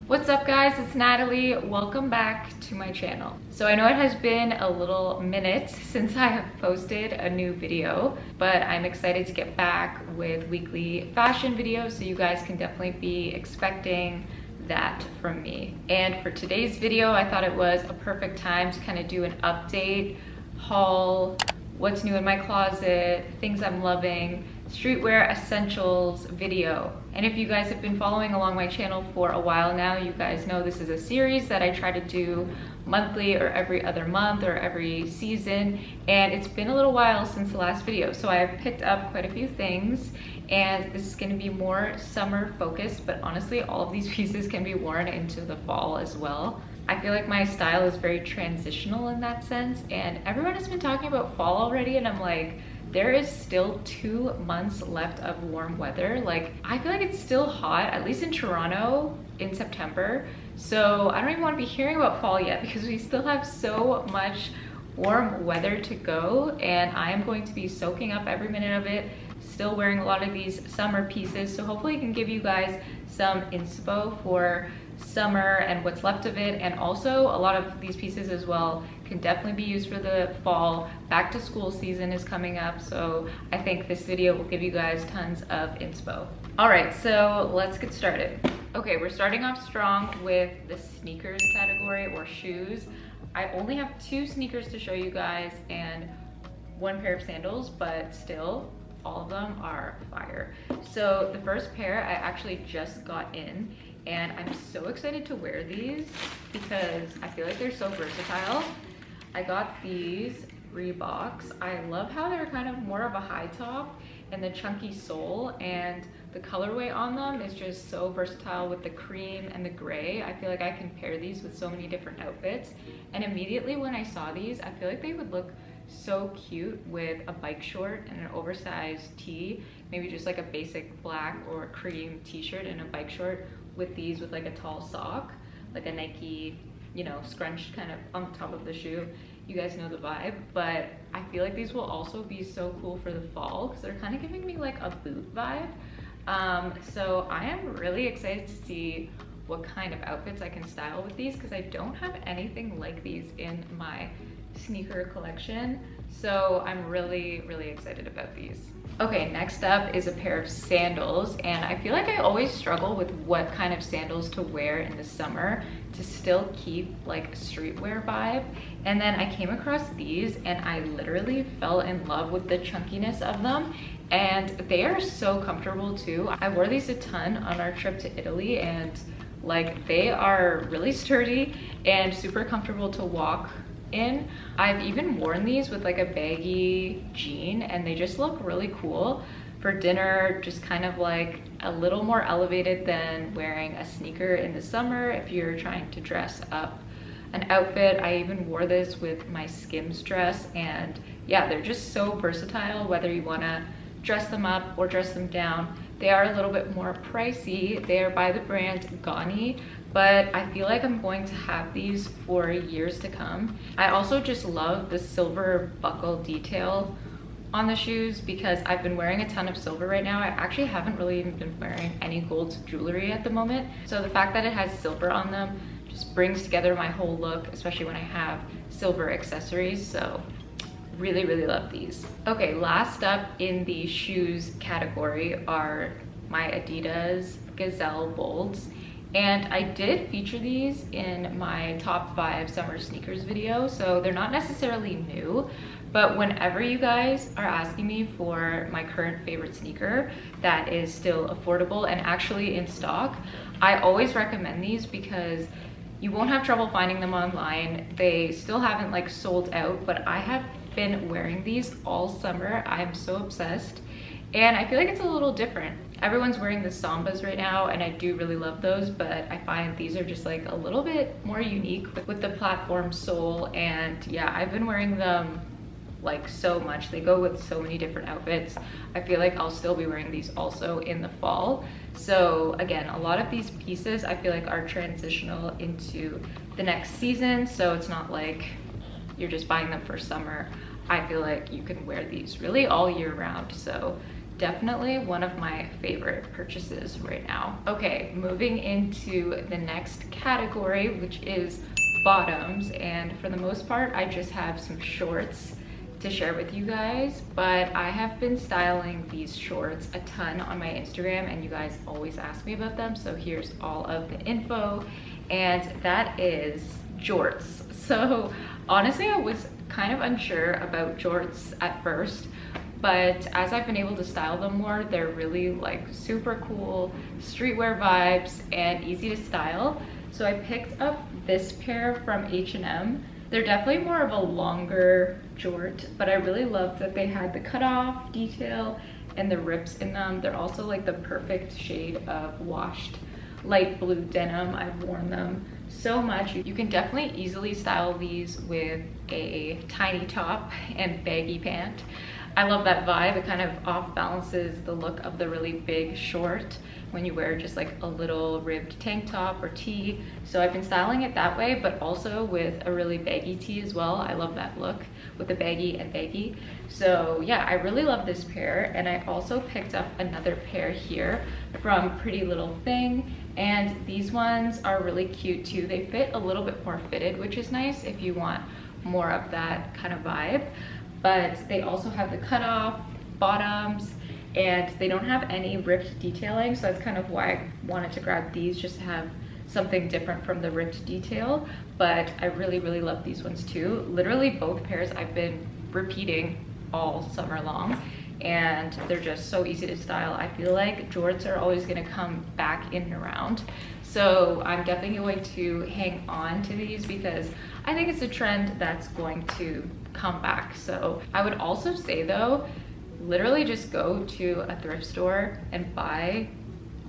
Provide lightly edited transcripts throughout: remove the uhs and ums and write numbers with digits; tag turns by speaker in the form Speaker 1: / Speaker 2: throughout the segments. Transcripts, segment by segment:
Speaker 1: What's up guys, it's Natalie. Welcome back to my channel. So I know it has been a little minute since I have posted a new video, but I'm excited to get back with weekly fashion videos, so you guys can definitely be expecting that from me. And for today's video, I thought it was a perfect time to kind of do an update, haul, what's new in my closet, things I'm loving, streetwear essentials video. And if you guys have been following along my channel for a while now, you guys know this is a series that I try to do monthly or every other month or every season, and it's been a little while since the last video, so I have picked up quite a few things, and this is going to be more summer focused, but honestly all of these pieces can be worn into the fall as well. I feel like my style is very transitional in that sense, and everyone has been talking about fall already, and I'm like, there is still 2 months left of warm weather. Like, I feel like it's still hot, at least in Toronto in September. So I don't even want to be hearing about fall yet because we still have so much warm weather to go, and I am going to be soaking up every minute of it, still wearing a lot of these summer pieces. So hopefully I can give you guys some inspo for summer and what's left of it, and also a lot of these pieces as well can definitely be used for the fall. Back to school season is coming up, so I think this video will give you guys tons of inspo. All right, so let's get started. Okay, we're starting off strong with the sneakers category, or shoes. I only have 2 sneakers to show you guys and 1 pair of sandals, but still all of them are fire. So the first pair I actually just got in, and I'm so excited to wear these because I feel like they're so versatile. I got these Reeboks. I love how they're kind of more of a high top and the chunky sole, and the colorway on them is just so versatile with the cream and the gray. I feel like I can pair these with so many different outfits, and immediately when I saw these, I feel like they would look so cute with a bike short and an oversized tee, maybe just like a basic black or cream t-shirt and a bike short with these with like a tall sock, like a Nike, you know, scrunched kind of on top of the shoe. You guys know the vibe, but I feel like these will also be so cool for the fall because they're kind of giving me like a boot vibe. So I am really excited to see what kind of outfits I can style with these because I don't have anything like these in my sneaker collection, so I'm really excited about these. Okay, next up is a pair of sandals, and I feel like I always struggle with what kind of sandals to wear in the summer to still keep like a streetwear vibe, and then I came across these and I literally fell in love with the chunkiness of them, and they are so comfortable too. I wore these a ton on our trip to Italy, and like they are really sturdy and super comfortable to walk in. I've even worn these with like a baggy jean, and they just look really cool for dinner, just kind of like a little more elevated than wearing a sneaker in the summer if you're trying to dress up an outfit. I even wore this with my Skims dress, and yeah, they're just so versatile whether you want to dress them up or dress them down. They are a little bit more pricey. They are by the brand Gani, but I feel like I'm going to have these for years to come. I also just love the silver buckle detail on the shoes because I've been wearing a ton of silver right now. I actually haven't really even been wearing any gold jewelry at the moment. So the fact that it has silver on them just brings together my whole look, especially when I have silver accessories. So really love these. Okay, last up in the shoes category are my Adidas Gazelle Bolds. And I did feature these in my top 5 summer sneakers video, so they're not necessarily new, but whenever you guys are asking me for my current favorite sneaker that is still affordable and actually in stock, I always recommend these because you won't have trouble finding them online. They still haven't like sold out, but I have been wearing these all summer. I am so obsessed, and I feel like it's a little different. Everyone's wearing the Sambas right now, and I do really love those, but I find these are just like a little bit more unique with the platform sole, and yeah, I've been wearing them like so much. They go with so many different outfits. I feel like I'll still be wearing these also in the fall. So again, a lot of these pieces I feel like are transitional into the next season, so it's not like you're just buying them for summer. I feel like you can wear these really all year round, so definitely one of my favorite purchases right now. Okay, moving into the next category, which is bottoms. And for the most part, I just have some shorts to share with you guys, but I have been styling these shorts a ton on my Instagram and you guys always ask me about them. So here's all of the info, and that is jorts. So honestly, I was kind of unsure about jorts at first, but as I've been able to style them more, they're really like super cool streetwear vibes and easy to style. So I picked up this pair from H&M. They're definitely more of a longer jort, but I really loved that they had the cutoff detail and the rips in them. They're also like the perfect shade of washed light blue denim. I've worn them so much. You can definitely easily style these with a tiny top and baggy pant. I love that vibe. It kind of off balances the look of the really big short when you wear just like a little ribbed tank top or tee. So I've been styling it that way, but also with a really baggy tee as well. I love that look with the baggy and baggy. So yeah, I really love this pair. And I also picked up another pair here from Pretty Little Thing. And these ones are really cute too. They fit a little bit more fitted, which is nice if you want more of that kind of vibe. But they also have the cutoff bottoms and they don't have any ripped detailing. So that's kind of why I wanted to grab these, just to have something different from the ripped detail. But I really, really love these ones too. Literally both pairs I've been repeating all summer long and they're just so easy to style. I feel like jorts are always gonna come back in and around. So I'm definitely going to hang on to these because I think it's a trend that's going to come back. So I would also say though, literally just go to a thrift store and buy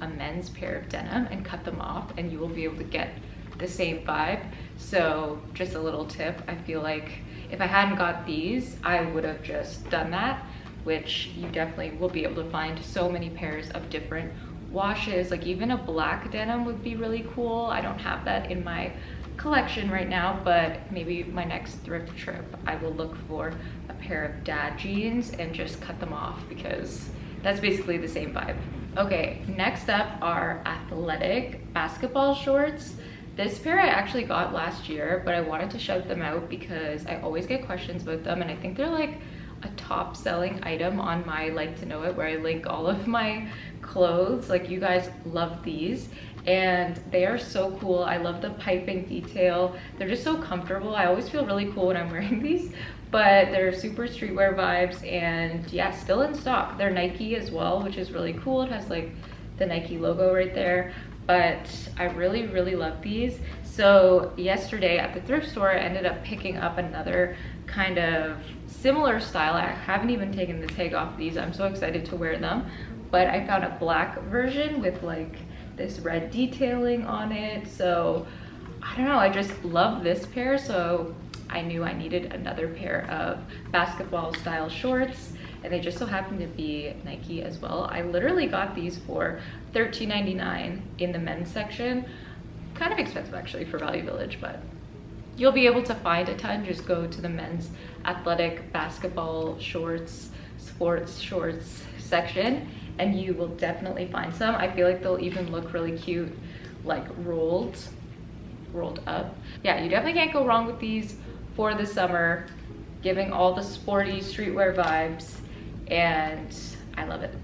Speaker 1: a men's pair of denim and cut them off and you will be able to get the same vibe. So just a little tip, I feel like if I hadn't got these, I would have just done that, which you definitely will be able to find so many pairs of different washes. Like even a black denim would be really cool. I don't have that in my collection right now, but maybe my next thrift trip I will look for a pair of dad jeans and just cut them off because that's basically the same vibe. Okay, next up are athletic basketball shorts. This pair I actually got last year, but I wanted to shout them out because I always get questions about them and I think they're like a top selling item on my Like to Know It, where I link all of my clothes. Like you guys love these and they are so cool. I love the piping detail. They're just so comfortable. I always feel really cool when I'm wearing these, but they're super streetwear vibes and yeah, still in stock. They're Nike as well, which is really cool. It has like the Nike logo right there, but I really, really love these. So yesterday at the thrift store, I ended up picking up another kind of similar style. I haven't even taken the tag off these. I'm so excited to wear them, but I found a black version with like this red detailing on it. So I don't know, I just love this pair. So I knew I needed another pair of basketball style shorts and they just so happen to be Nike as well. I literally got these for $13.99 in the men's section. Kind of expensive actually for Value Village, but you'll be able to find a ton. Just go to the men's athletic basketball shorts, sports shorts section and you will definitely find some. I feel like they'll even look really cute, like rolled up. Yeah, you definitely can't go wrong with these for the summer, giving all the sporty streetwear vibes, and I love it.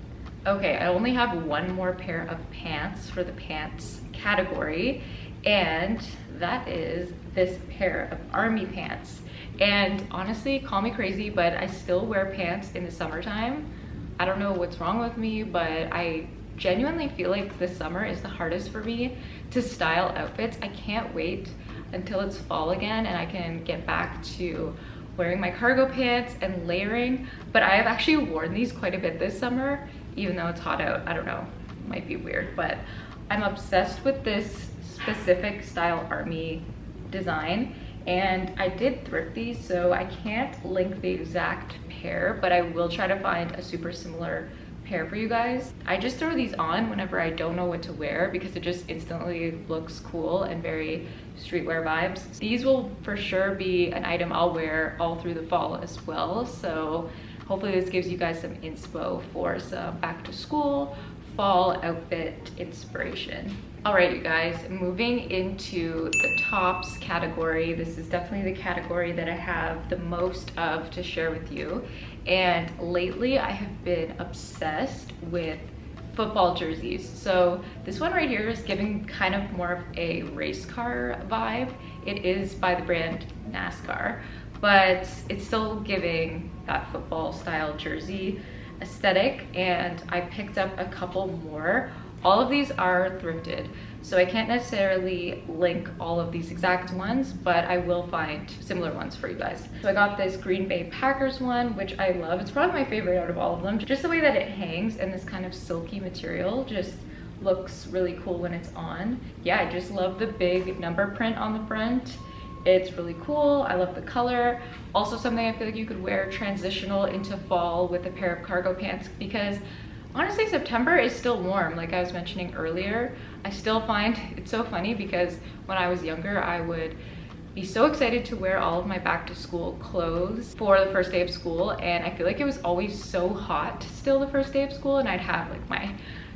Speaker 1: Okay, I only have one more pair of pants for the pants category, and that is this pair of army pants. And honestly, call me crazy, but I still wear pants in the summertime. I don't know what's wrong with me, but I genuinely feel like the summer is the hardest for me to style outfits. I can't wait until it's fall again and I can get back to wearing my cargo pants and layering. But I have actually worn these quite a bit this summer, even though it's hot out. I don't know, it might be weird, but I'm obsessed with this specific style army design. And I did thrift these, so I can't link the exact pair, but I will try to find a super similar pair for you guys. I just throw these on whenever I don't know what to wear because it just instantly looks cool and very streetwear vibes. These will for sure be an item I'll wear all through the fall as well. So hopefully this gives you guys some inspo for some back to school fall outfit inspiration. All right, you guys, moving into the tops category. This is definitely the category that I have the most of to share with you. And lately I have been obsessed with football jerseys. So this one right here is giving kind of more of a race car vibe. It is by the brand NASCAR, but it's still giving that football style jersey aesthetic, and I picked up a couple more. All of these are thrifted, so I can't necessarily link all of these exact ones, but I will find similar ones for you guys. So I got this Green Bay Packers one, which I love. It's probably my favorite out of all of them. Just the way that it hangs and this kind of silky material just looks really cool when it's on. Yeah, I just love the big number print on the front. It's really cool. I love the color. Also something I feel like you could wear transitional into fall with a pair of cargo pants, because honestly, September is still warm. Like I was mentioning earlier, I still find it's so funny because when I was younger, I would be so excited to wear all of my back to school clothes for the first day of school. And I feel like it was always so hot still the first day of school, and I'd have like my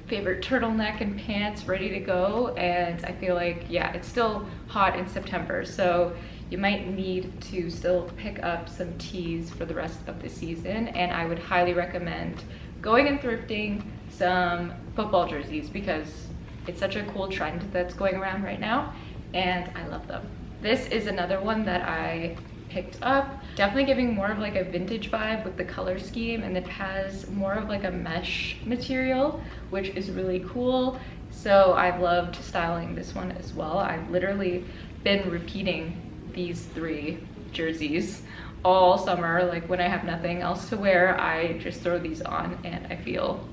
Speaker 1: favorite turtleneck and pants ready to go. And I feel like, yeah, it's still hot in September. So you might need to still pick up some tees for the rest of the season. And I would highly recommend going and thrifting some football jerseys because it's such a cool trend that's going around right now, and I love them. This is another one that I picked up, definitely giving more of like a vintage vibe with the color scheme, and it has more of like a mesh material, which is really cool. So I've loved styling this one as well. I've literally been repeating these 3 jerseys all summer. Like when I have nothing else to wear, I just throw these on and I feel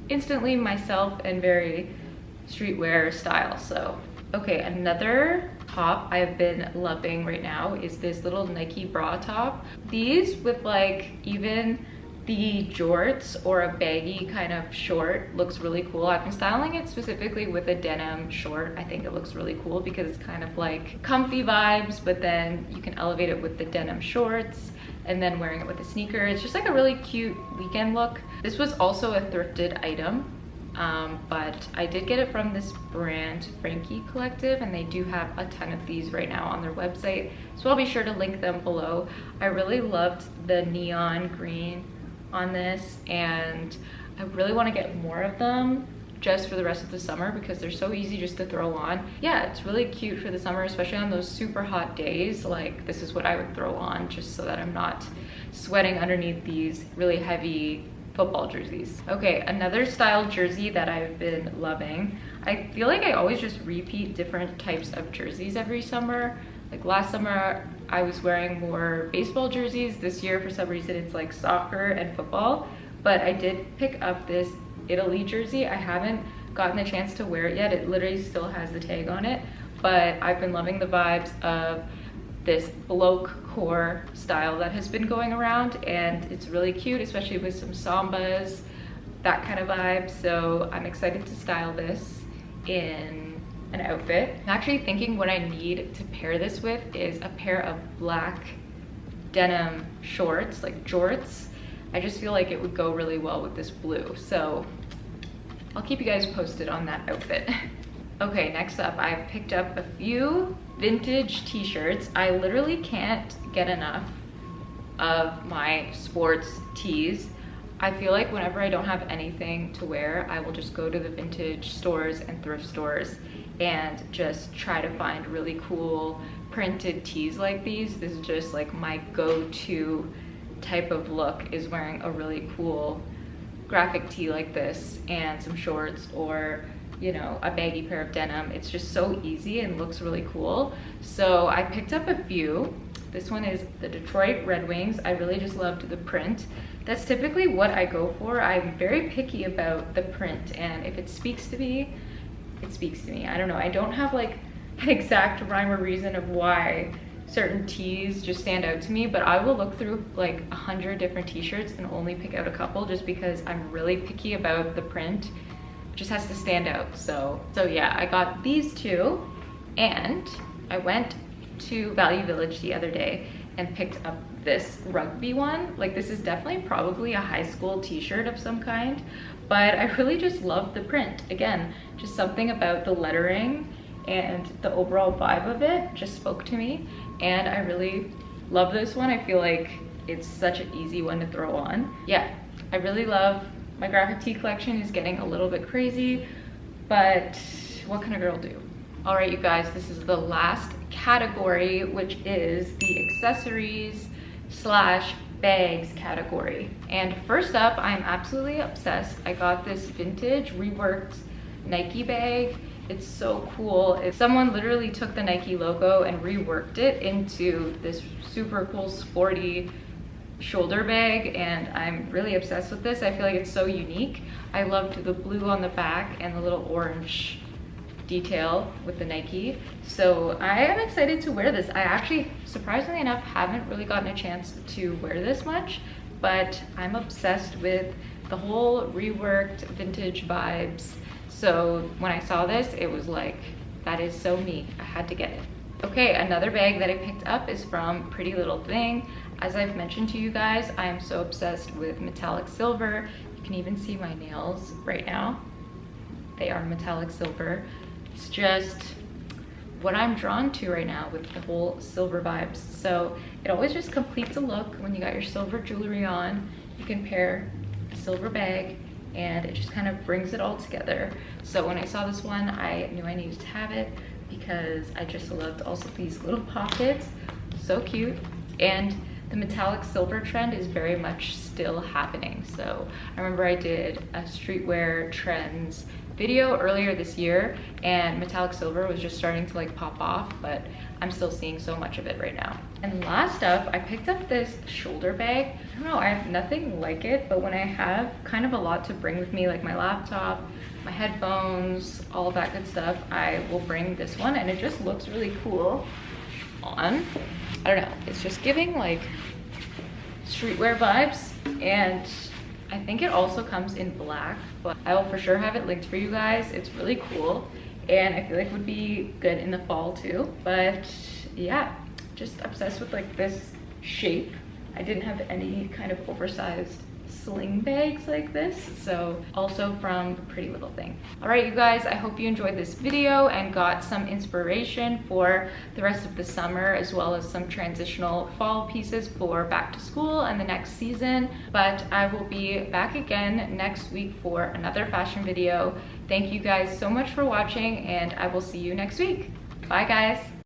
Speaker 1: instantly myself and very streetwear style. So okay, another top I've been loving right now is this little Nike bra top. These with like even the jorts or a baggy kind of short looks really cool. I've been styling it specifically with a denim short. I think it looks really cool because it's kind of like comfy vibes, but then you can elevate it with the denim shorts and then wearing it with a sneaker. It's just like a really cute weekend look. This was also a thrifted item, but I did get it from this brand, Frankie Collective, and they do have a ton of these right now on their website. So I'll be sure to link them below. I really loved the neon green on this, and I really want to get more of them just for the rest of the summer because they're so easy just to throw on. Yeah, it's really cute for the summer, especially on those super hot days. Like this is what I would throw on just so that I'm not sweating underneath these really heavy football jerseys. Okay, another style jersey that I've been loving. I feel like I always just repeat different types of jerseys every summer. Like last summer, I was wearing more baseball jerseys. This year, for some reason, it's like soccer and football. But I did pick up this Italy jersey. I haven't gotten a chance to wear it yet. It literally still has the tag on it. But I've been loving the vibes of this bloke core style that has been going around. And it's really cute, especially with some sambas, that kind of vibe. So I'm excited to style this in an outfit. I'm actually thinking what I need to pair this with is a pair of black denim shorts, like jorts. I just feel like it would go really well with this blue. So I'll keep you guys posted on that outfit. Okay, next up, I've picked up a few vintage t-shirts. I literally can't get enough of my sports tees. I feel like whenever I don't have anything to wear, I will just go to the vintage stores and thrift stores and just try to find really cool printed tees like these. This is just like my go-to type of look, is wearing a really cool graphic tee like this and some shorts, or you know, a baggy pair of denim. It's just so easy and looks really cool. So I picked up a few. This one is the Detroit Red Wings. I really just loved the print. That's typically what I go for. I'm very picky about the print, and if it speaks to me, it speaks to me. I don't know, I don't have like an exact rhyme or reason of why certain tees just stand out to me, but I will look through like 100 different t-shirts and only pick out a couple just because I'm really picky about the print. It just has to stand out. So yeah, I got these two, and I went to Value Village the other day and picked up this rugby one. Like, this is definitely probably a high school t-shirt of some kind, but I really just love the print. Again, just something about the lettering and the overall vibe of it just spoke to me, and I really love this one. I feel like it's such an easy one to throw on. Yeah, I really love my graphic tee collection. Is getting a little bit crazy, but what can a girl do? All right, you guys, this is the last category, which is the accessories slash bags category. And first up, I'm absolutely obsessed. I got this vintage reworked Nike bag. It's so cool. Someone literally took the Nike logo and reworked it into this super cool sporty shoulder bag, and I'm really obsessed with this. I feel like it's so unique. I loved the blue on the back and the little orange detail with the Nike. So I am excited to wear this. I actually, surprisingly enough, haven't really gotten a chance to wear this much, but I'm obsessed with the whole reworked vintage vibes. So when I saw this, it was like, that is so me. I had to get it. Okay, another bag that I picked up is from Pretty Little Thing. As I've mentioned to you guys, I am so obsessed with metallic silver. You can even see my nails right now. They are metallic silver. It's just what I'm drawn to right now with the whole silver vibes. So it always just completes a look when you got your silver jewelry on. You can pair a silver bag and it just kind of brings it all together. So when I saw this one, I knew I needed to have it because I just loved also these little pockets. So cute. And the metallic silver trend is very much still happening. So I remember I did a streetwear trends video earlier this year and metallic silver was just starting to like pop off, but I'm still seeing so much of it right now. And last up, I picked up this shoulder bag. I don't know, I have nothing like it, but when I have kind of a lot to bring with me, like my laptop, my headphones, all of that good stuff, I will bring this one, and it just looks really cool on. I don't know, it's just giving like streetwear vibes, and I think it also comes in black, but I will for sure have it linked for you guys. It's really cool, and I feel like would be good in the fall too. But yeah, just obsessed with like this shape. I didn't have any kind of oversized sling bags like this, so also from Pretty Little Thing. All right, you guys, I hope you enjoyed this video and got some inspiration for the rest of the summer, as well as some transitional fall pieces for back to school and the next season. But I will be back again next week for another fashion video. Thank you guys so much for watching, and I will see you next week. Bye guys.